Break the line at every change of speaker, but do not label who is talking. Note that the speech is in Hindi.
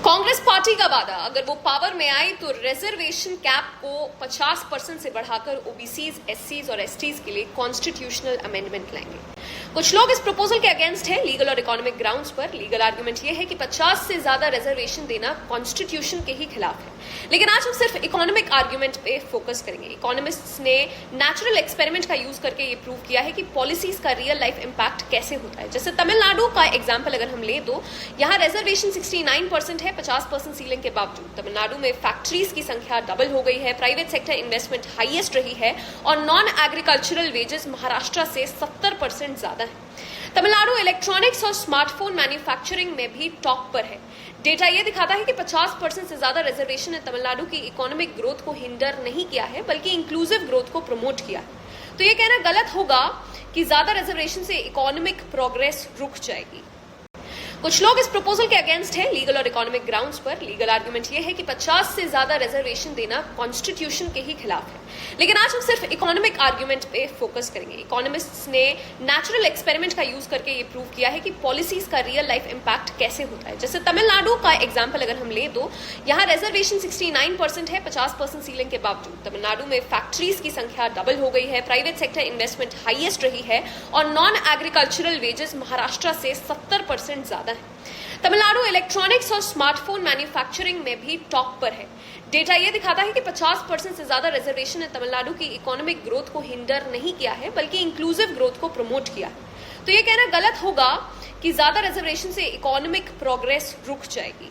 कांग्रेस पार्टी का वादा, अगर वो पावर में आई तो रिजर्वेशन कैप को 50% से बढ़ाकर ओबीसीज, एससीज और एसटीज के लिए कॉन्स्टिट्यूशनल अमेंडमेंट लाएंगे। कुछ लोग इस प्रपोजल के अगेंस्ट हैं लीगल और इकोनॉमिक ग्राउंड्स पर। लीगल आर्गुमेंट ये है कि 50 से ज्यादा रिजर्वेशन देना कॉन्स्टिट्यूशन के ही खिलाफ है, लेकिन आज हम सिर्फ इकोनॉमिक आर्गुमेंट पे फोकस करेंगे। इकोनॉमिस्ट्स ने नेचुरल एक्सपेरिमेंट का यूज करके ये प्रूव किया है कि पॉलिसीज का रियल लाइफ इंपैक्ट कैसे होता है। जैसे तमिलनाडु का एग्जाम्पल अगर हम ले तो यहाँ रिजर्वेशन 69% है 50% सीलिंग के बावजूद। तमिलनाडु में फैक्ट्रीज की संख्या डबल हो गई है, प्राइवेट सेक्टर इन्वेस्टमेंट हाईएस्ट रही है और नॉन एग्रीकल्चरल वेजेस महाराष्ट्र से 70% ज्यादा है। तमिलनाडु इलेक्ट्रॉनिक्स और स्मार्टफोन मैन्युफैक्चरिंग में भी टॉप पर है। डेटा ये दिखाता है कि 50% से ज्यादा रिजर्वेशन ने तमिलनाडु की इकोनॉमिक ग्रोथ को हिंडर नहीं किया है, बल्कि इंक्लूसिव ग्रोथ को प्रमोट किया है। तो ये कहना गलत होगा कि ज्यादा रिजर्वेशन से इकोनॉमिक प्रोग्रेस रुक जाएगी। कुछ लोग इस प्रपोजल के अगेंस्ट हैं लीगल और इकोनॉमिक ग्राउंड्स पर। लीगल आर्गुमेंट ये है कि 50 से ज्यादा रिजर्वेशन देना कॉन्स्टिट्यूशन के ही खिलाफ है, लेकिन आज हम सिर्फ इकोनॉमिक आर्गुमेंट पे फोकस करेंगे। इकोनॉमिस्ट्स ने नेचुरल एक्सपेरिमेंट का यूज करके ये प्रूव किया है कि पॉलिसीज का रियल लाइफ इंपैक्ट कैसे होता है। जैसे तमिलनाडु का एग्जाम्पल अगर हम ले तो यहाँ रिजर्वेशन 69% है 50% सीलिंग के बावजूद। तमिलनाडु में फैक्ट्रीज की संख्या डबल हो गई है, प्राइवेट सेक्टर इन्वेस्टमेंट हाईएस्ट रही है और नॉन एग्रीकल्चरल वेजेस महाराष्ट्र से 70% ज्यादा है। तमिलनाडु इलेक्ट्रॉनिक्स और स्मार्टफोन मैन्युफैक्चरिंग में भी टॉप पर है। डेटा ये दिखाता है कि 50% से ज्यादा रिजर्वेशन ने तमिलनाडु की इकोनॉमिक ग्रोथ को हिंडर नहीं किया है, बल्कि इंक्लूसिव ग्रोथ को प्रमोट किया है। तो ये कहना गलत होगा कि ज्यादा रिजर्वेशन से इकोनॉमिक प्रोग्रेस रुक जाएगी।